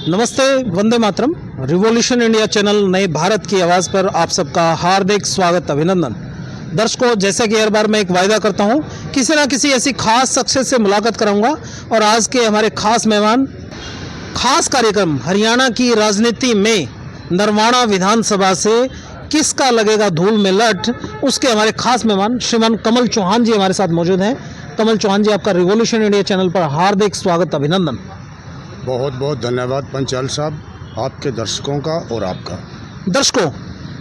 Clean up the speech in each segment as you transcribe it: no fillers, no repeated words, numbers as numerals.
नमस्ते, Vande Mataram. Revolution India channel नए भारत की आवाज़ पर आप सबका हार्दिक स्वागत, अभिनंदन। दर्शकों, जैसा कि हर बार मैं एक वायदा करता हूं, किसी ना किसी ऐसी खास शख्सियत से मुलाकात कराऊंगा और आज के हमारे खास मेहमान, खास कार्यक्रम हरियाणा की राजनीति में नरवाना विधानसभा से किसका लगेगा धूल में लट, उसके हमारे खास मेहमान श्रीमान कमल चौहान जी हमारे साथ मौजूद हैं। कमल चौहान जी, आपका रिवॉल्यूशन इंडिया चैनल पर हार्दिक स्वागत, अभिनंदन। बहुत बहुत धन्यवाद पंचाल साहब, आपके दर्शकों का और आपका। दर्शकों,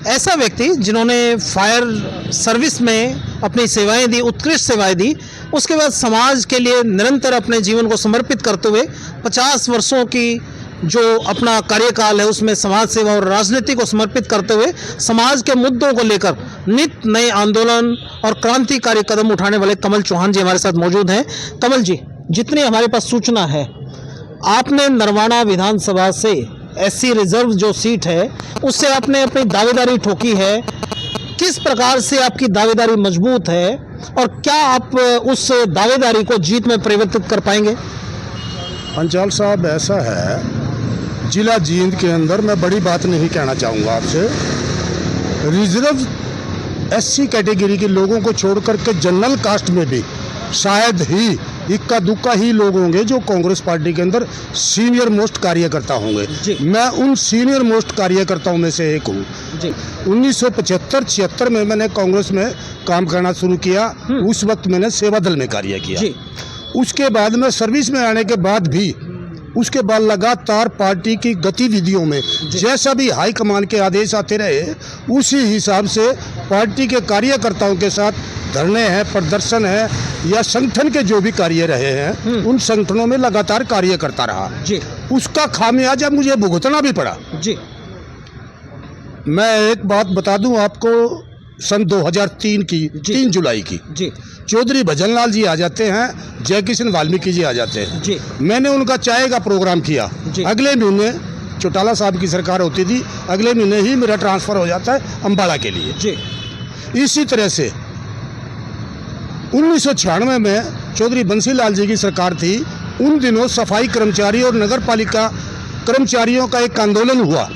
ऐसा व्यक्ति जिन्होंने फायर सर्विस में अपनी सेवाएं दी, उत्कृष्ट सेवाएं दी, उसके बाद समाज के लिए निरंतर अपने जीवन को समर्पित करते हुए 50 वर्षों की जो अपना कार्यकाल है उसमें समाज सेवा और राजनीति को समर्पित करते हुए समाज के मुद्दों को लेकर नित नए आंदोलन और क्रांतिकारी कदम उठाने वाले कमल चौहान जी हमारे साथ मौजूद हैं। कमल जी, जितनी हमारे पास सूचना है, आपने नरवाना विधानसभा से एससी रिजर्व जो सीट है उससे आपने अपनी दावेदारी ठोकी है। किस प्रकार से आपकी दावेदारी मजबूत है और क्या आप उस दावेदारी को जीत में परिवर्तित कर पाएंगे? पंचाल साहब, ऐसा है, जिला जींद के अंदर मैं बड़ी बात नहीं कहना चाहूँगा आपसे। रिजर्व एससी कैटेगरी के लोगों को छोड़ करके जनरल कास्ट में भी शायद ही इक्का दुक्का ही लोग होंगे जो कांग्रेस पार्टी के अंदर सीनियर मोस्ट कार्यकर्ता होंगे। मैं उन सीनियर मोस्ट कार्यकर्ताओं में से एक हूँ। 1975-76 में मैंने कांग्रेस में काम करना शुरू किया। उस वक्त मैंने सेवा दल में कार्य किया। उसके बाद में सर्विस में आने के बाद भी उसके बाद लगातार पार्टी की गतिविधियों में जैसा भी हाईकमान के आदेश आते रहे, उसी हिसाब से पार्टी के कार्यकर्ताओं के साथ धरने हैं, प्रदर्शन है या संगठन के जो भी कार्य रहे हैं, उन संगठनों में लगातार कार्य करता रहा। उसका खामियाजा मुझे भुगतना भी पड़ा। मैं एक बात बता दूं आपको, सन 2003 की 3 जुलाई की चौधरी भजनलाल जी आ जाते हैं, जय किशन वाल्मीकि जी आ जाते हैं। मैंने उनका चाय का प्रोग्राम किया। अगले महीने चौटाला साहब की सरकार होती थी, अगले महीने ही मेरा ट्रांसफ़र हो जाता है अम्बाला के लिए। इसी तरह से 1996 में चौधरी बंसीलाल जी की सरकार थी। उन दिनों सफाई कर्मचारी और नगर पालिका कर्मचारियों का एक आंदोलन हुआ।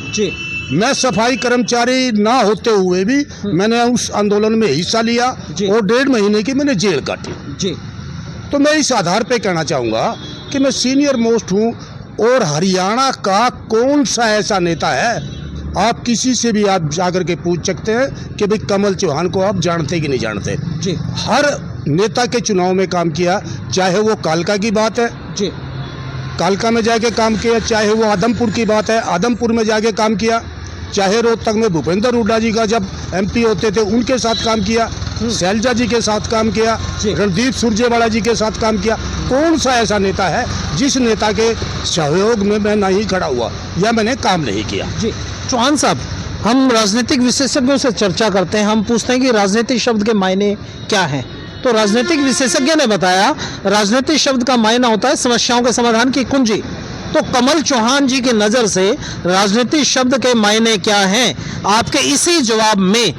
मैं सफाई कर्मचारी ना होते हुए भी मैंने उस आंदोलन में हिस्सा लिया और 1.5 महीने की मैंने जेल काटी। तो मैं इस आधार पे कहना चाहूँगा कि मैं सीनियर मोस्ट हूँ और हरियाणा का कौन सा ऐसा नेता है, आप किसी से भी आप जाकर के पूछ सकते हैं कि भाई कमल चौहान को आप जानते कि नहीं जानते। हर नेता के चुनाव में काम किया, चाहे वो कालका की बात है, कालका में जाके काम किया, चाहे वो आदमपुर की बात है, आदमपुर में जाके काम किया, चाहे रोहतक में भूपेंद्र हुड्डा जी का जब एमपी होते थे उनके साथ काम किया, शैलजा जी के साथ काम किया, रणदीप सुरजेवाला जी के साथ काम किया। कौन सा ऐसा नेता है जिस नेता के सहयोग में मैं नहीं खड़ा हुआ या मैंने काम नहीं किया? चौहान साहब, हम राजनीतिक विशेषज्ञों से चर्चा करते हैं, हम पूछते हैं कि राजनीतिक शब्द के मायने क्या हैं। तो राजनीतिक विशेषज्ञ ने बताया, राजनीतिक शब्द का मायना होता है समस्याओं के समाधान की कुंजी। तो कमल चौहान जी की नज़र से राजनीतिक शब्द के मायने क्या हैं? आपके इसी जवाब में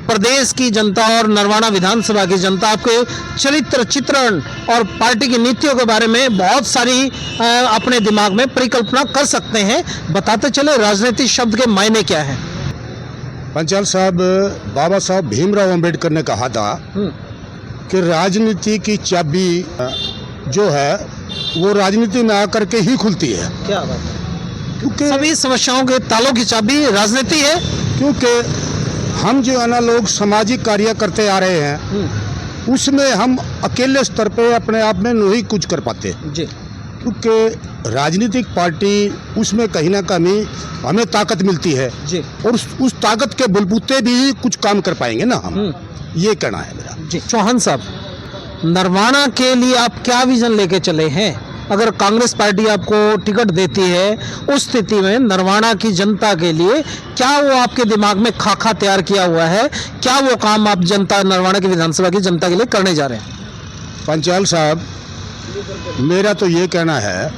प्रदेश की जनता और नरवाना विधानसभा की जनता आपके चरित्र चित्रण और पार्टी की नीतियों के बारे में बहुत सारी अपने दिमाग में परिकल्पना कर सकते हैं। बताते चले राजनीतिक शब्द के मायने क्या हैं। पंचाल साहब, बाबा साहब भीमराव अंबेडकर ने कहा था कि राजनीति की चाबी जो है वो राजनीति में आकर के ही खुलती है। क्या बात है? क्योंकि सभी समस्याओं के तालों की चाबी राजनीति है। क्योंकि हम जो है ना लोग सामाजिक कार्य करते आ रहे हैं, उसमें हम अकेले स्तर पे अपने आप में नहीं कुछ कर पाते। क्योंकि राजनीतिक पार्टी उसमें कहीं ना कहीं हमें ताकत मिलती है और उस ताकत के बलबूते भी कुछ काम कर पाएंगे ना हम। ये कहना है मेरा। चौहान साहब, नरवाना के लिए आप क्या विजन लेके चले हैं? अगर कांग्रेस पार्टी आपको टिकट देती है, उस स्थिति में नरवाना की जनता के लिए क्या वो आपके दिमाग में खाका तैयार किया हुआ है? क्या वो काम आप जनता, नरवाना की विधानसभा की जनता के लिए करने जा रहे हैं? पंचाल साहब, मेरा तो ये कहना है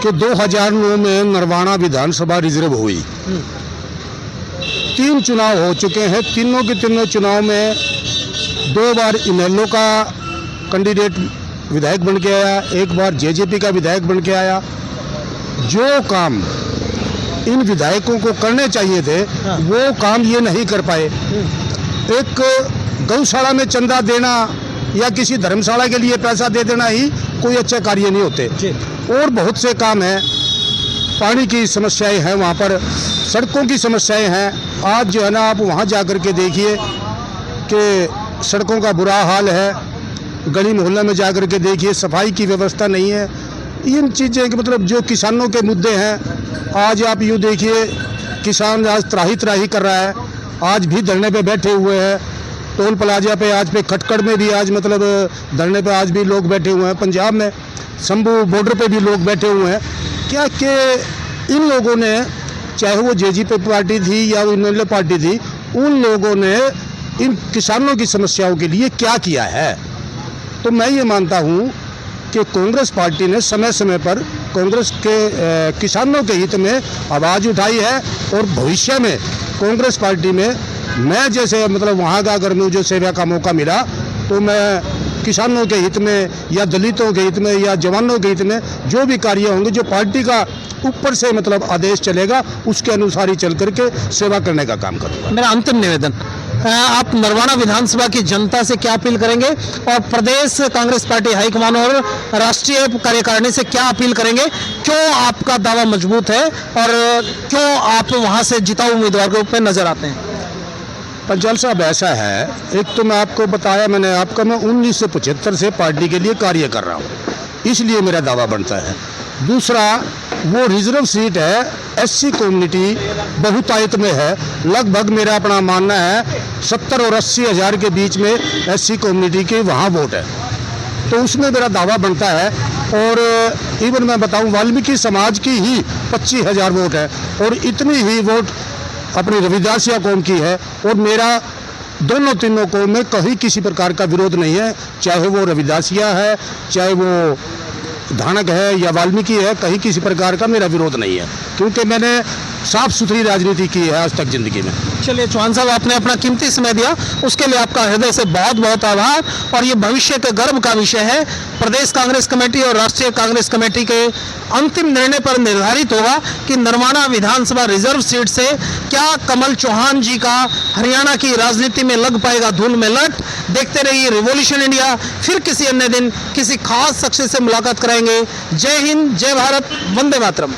कि 2009 में नरवाना विधानसभा रिजर्व हुई। 3 चुनाव हो चुके हैं। तीनों के तीनों चुनाव में 2 बार इनेलो का कैंडिडेट विधायक बन के आया, 1 बार जेजेपी का विधायक बन के आया। जो काम इन विधायकों को करने चाहिए थे हाँ। वो काम ये नहीं कर पाए। एक गौशाला में चंदा देना या किसी धर्मशाला के लिए पैसा दे देना ही कोई अच्छे कार्य नहीं होते। और बहुत से काम हैं, पानी की समस्याएं हैं, वहाँ पर सड़कों की समस्याएं हैं। आज जो है ना, आप वहाँ जा कर के देखिए कि सड़कों का बुरा हाल है। गली मोहल्ले में जा कर के देखिए, सफाई की व्यवस्था नहीं है। इन चीज़ें के मतलब जो किसानों के मुद्दे हैं, आज आप यूँ देखिए, किसान आज त्राही त्राही कर रहा है। आज भी धरने पे बैठे हुए हैं। टोल प्लाजा पे आज पे खटकड़ में भी आज मतलब धरने पे आज भी लोग बैठे हुए हैं। पंजाब में शंभू बॉर्डर पे भी लोग बैठे हुए हैं। क्या कि इन लोगों ने, चाहे वो जेजेपी पार्टी थी या वो इनमें पार्टी थी, उन लोगों ने इन किसानों की समस्याओं के लिए क्या किया है? तो मैं ये मानता हूँ कि कांग्रेस पार्टी ने समय समय पर कांग्रेस के किसानों के हित में आवाज़ उठाई है। और भविष्य में कांग्रेस पार्टी में मैं जैसे मतलब वहाँ का अगर मुझे सेवा का मौका मिला तो मैं किसानों के हित में या दलितों के हित में या जवानों के हित में जो भी कार्य होंगे, जो पार्टी का ऊपर से मतलब आदेश चलेगा, उसके अनुसार ही चल करके सेवा करने का काम करूँगा। मेरा अंतिम निवेदन, आप नरवाना विधानसभा की जनता से क्या अपील करेंगे और प्रदेश कांग्रेस पार्टी हाईकमान और राष्ट्रीय कार्यकारिणी से क्या अपील करेंगे? क्यों आपका दावा मजबूत है और क्यों आप वहां से जिताऊ उम्मीदवार के रूप में नजर आते हैं? पंचाल साहब, ऐसा है, एक तो मैं आपको बताया मैंने आपका, मैं 1975 से पार्टी के लिए कार्य कर रहा हूँ, इसलिए मेरा दावा बनता है। दूसरा, वो रिजर्व सीट है, एससी कम्युनिटी बहुतायत में है। लगभग मेरा अपना मानना है 70 और 80 हज़ार के बीच में एससी कम्युनिटी के वहाँ वोट है, तो उसमें मेरा दावा बनता है। और इवन मैं बताऊं, वाल्मीकि समाज की ही 25,000 वोट है और इतनी ही वोट अपनी रविदासिया कौम की है। और मेरा दोनों तीनों कौम में कहीं किसी प्रकार का विरोध नहीं है, चाहे वो रविदासिया है, चाहे वो धानक है या वाल्मीकि है, कहीं किसी प्रकार का मेरा विरोध नहीं है, क्योंकि मैंने साफ सुथरी राजनीति की है आज तक जिंदगी में। चलिए चौहान साहब, आपने अपना कीमती समय दिया, उसके लिए आपका हृदय से बहुत बहुत आभार। और ये भविष्य के गर्व का विषय है। प्रदेश कांग्रेस कमेटी और राष्ट्रीय कांग्रेस कमेटी के अंतिम निर्णय पर निर्धारित होगा कि नरवाना विधानसभा रिजर्व सीट से क्या कमल चौहान जी का हरियाणा की राजनीति में लग पाएगा धूल में लट। देखते रहिए रिवॉल्यूशन इंडिया। फिर किसी अन्य दिन किसी खास शख्स से मुलाकात कराएंगे। जय हिंद, जय भारत, वंदे मातरम।